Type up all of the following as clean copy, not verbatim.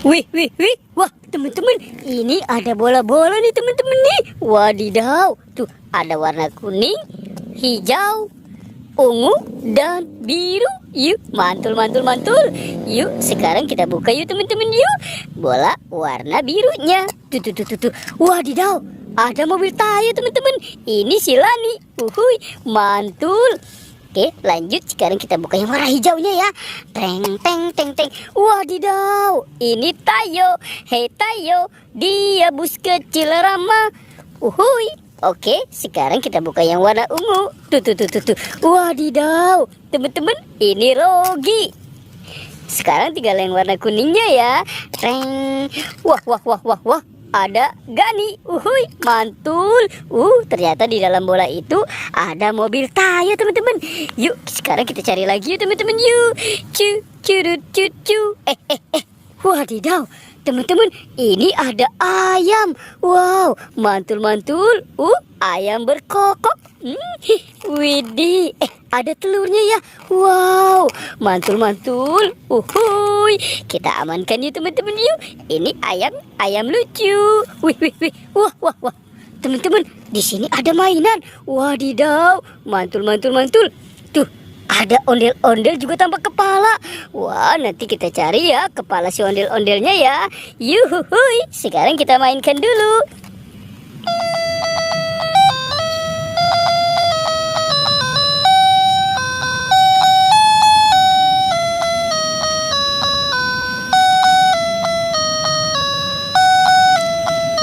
Wih, wih, wih. Wah, teman-teman, ini ada bola-bola nih, teman-teman nih. Wadidaw. Tuh, ada warna kuning, hijau, ungu, dan biru. Yuk, mantul, mantul, mantul. Yuk, sekarang kita buka yuk, teman-teman. Yuk, bola warna birunya. Tuh, tuh, tuh, tuh, tuh. Wadidaw. Ada mobil Tayo, teman-teman. Ini si Lani. Uhuy, mantul. Oke, lanjut. Sekarang kita buka yang warna hijaunya ya. Teng, teng, teng, teng. Wadidaw, ini Tayo. Hei Tayo, dia bus kecil ramah. Uhuy. Oke, sekarang kita buka yang warna ungu. Tuh, tuh, tuh, tuh, tuh. Wadidaw, teman-teman, ini Rogi. Sekarang tinggal yang warna kuningnya ya. Teng. Wah, wah, wah, wah, wah. Ada Gani. Uhuy, mantul. Ternyata di dalam bola itu ada mobil Tayo, teman-teman. Yuk, sekarang kita cari lagi yuk, teman-teman. Yuk. Cu, curut, cucu. Wadidaw, teman-teman, ini ada ayam. Wow, mantul-mantul. Ayam berkokok. Widih, ada telurnya ya. Wow, mantul-mantul. Uhuy, kita amankan yuk, teman-teman. Yuk, ini ayam lucu. Wih, wih, wih. Wah, wah, wah. Teman-teman, di sini ada mainan. Wadidaw, mantul, mantul, mantul. Tuh, ada ondel-ondel juga tanpa kepala. Wah, nanti kita cari ya kepala si ondel-ondelnya ya. Yuhuhuy, sekarang kita mainkan dulu.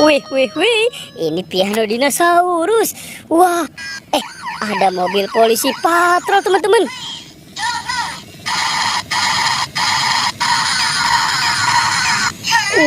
Wih, wih, wih, ini piano dinosaurus. Wah, ada mobil polisi patrol, teman-teman.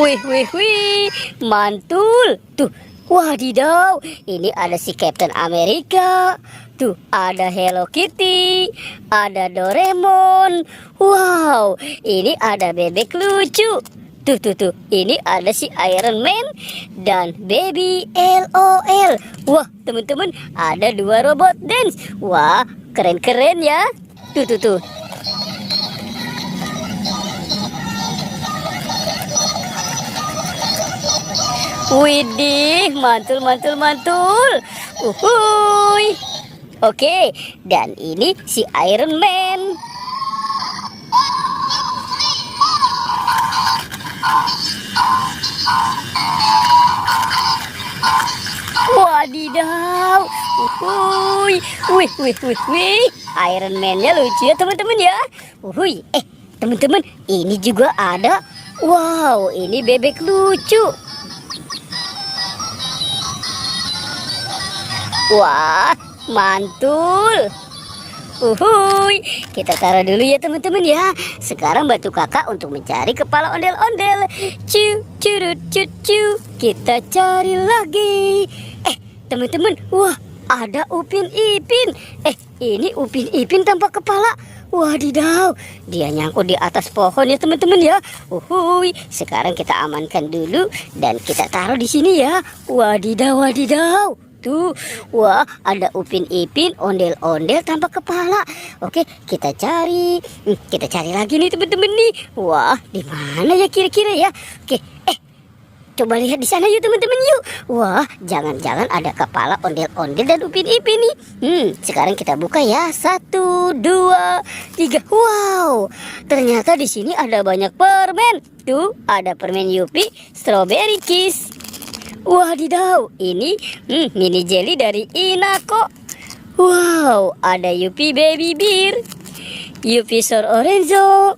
Wih, wih, wih, mantul. Tuh, wadidaw, ini ada si Captain America. Tuh, ada Hello Kitty, ada Doraemon. Wow, ini ada bebek lucu. Tuh, tuh, tuh, ini ada si Iron Man dan Baby LOL. Wah, teman-teman, ada dua robot dance. Wah, keren-keren ya. Tuh, tuh, tuh. Widih, mantul, mantul, mantul. Uhuy. Oke, dan ini si Iron Man. Wadidaw. Uhuy. Wih, wih, wih, wih. Iron Man-nya lucu ya, teman-teman ya. Uhuy. Teman-teman, ini juga ada. Wow, ini bebek lucu. Wah, mantul. Uhuy, kita taruh dulu ya, teman-teman ya. Sekarang bantu kakak untuk mencari kepala ondel-ondel. Cu, curut, cucu. Kita cari lagi. Teman-teman, wah, ada Upin Ipin. Ini Upin Ipin tanpa kepala. Wadidaw, dia nyangkut di atas pohon ya, teman-teman ya. Uhuy, sekarang kita amankan dulu dan kita taruh di sini ya. Wadidaw, wadidaw. Tuh, wah, ada Upin Ipin ondel-ondel tanpa kepala. Oke, kita cari. Kita cari lagi nih, teman-teman nih. Wah, di mana ya kira-kira ya? Oke, coba lihat di sana yuk, teman-teman yuk. Wah, jangan-jangan ada kepala ondel-ondel dan Upin Ipin nih. Sekarang kita buka ya. 1, 2, 3. Wow, ternyata di sini ada banyak permen. Tuh, ada permen Yupi, Strawberry Kiss. Wadidaw, ini mini jelly dari Inako. Wow, ada Yupi Baby Beer, Yupi Sour Orenzo,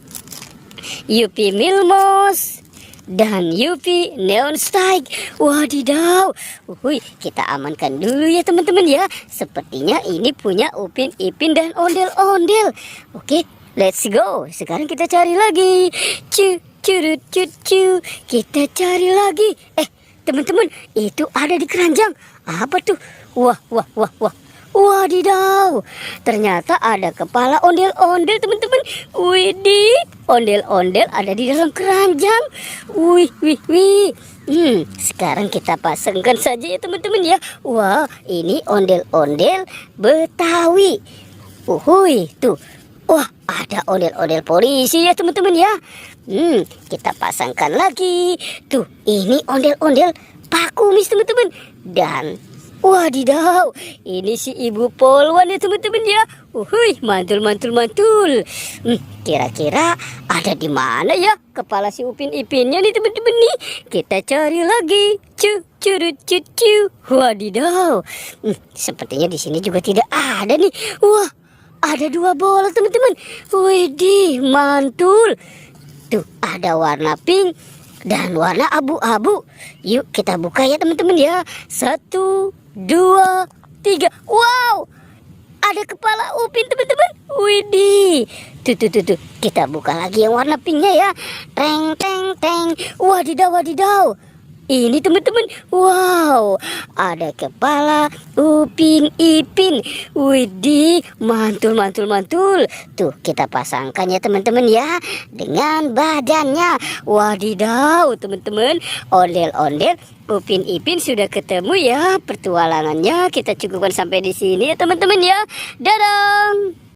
Yupi Milmos, dan Yupi Neon Strike. Wadidaw. Kita amankan dulu ya, teman-teman ya. Sepertinya ini punya Upin Ipin dan ondel-ondel. Oke, let's go. Sekarang kita cari lagi. Curut, cucu. Kita cari lagi. Teman-teman, itu ada di keranjang. Apa tuh? Wah, wah, wah, wah. Wadidaw, ternyata ada kepala ondel-ondel, teman-teman. Widih, ondel-ondel ada di dalam keranjang. Wih, wih, wih. Sekarang kita pasangkan saja ya, teman-teman ya. Wah, ini ondel-ondel Betawi. Uhuy, tuh. Wah, ada ondel-ondel polisi ya teman-teman ya. Kita pasangkan lagi. Tuh, ini ondel-ondel Pak Kumis teman-teman. Dan wadidaw, ini si Ibu Polwan ya teman-teman ya. Uhuy, mantul mantul mantul. Kira-kira ada di mana ya kepala si Upin Ipinnya nih teman-teman nih. Kita cari lagi. Curut cucu. Wadidaw. Sepertinya di sini juga tidak ada nih. Wah, ada 2 bola teman-teman. Widih, mantul. Tuh, ada warna pink dan warna abu-abu. Yuk kita buka ya teman-teman ya. 1, 2, 3. Wow, ada kepala Upin teman-teman. Widih. Tuh. Kita buka lagi yang warna pinknya ya. Teng teng teng. Wadidaw wadidaw. Ini teman-teman, wow, ada kepala Upin Ipin. Widih, mantul mantul mantul. Tuh, kita pasangkan ya teman-teman ya, dengan badannya. Wadidaw teman-teman, ondel-ondel Upin Ipin sudah ketemu ya. Pertualangannya kita cukupkan sampai di sini ya teman-teman ya. Dadah.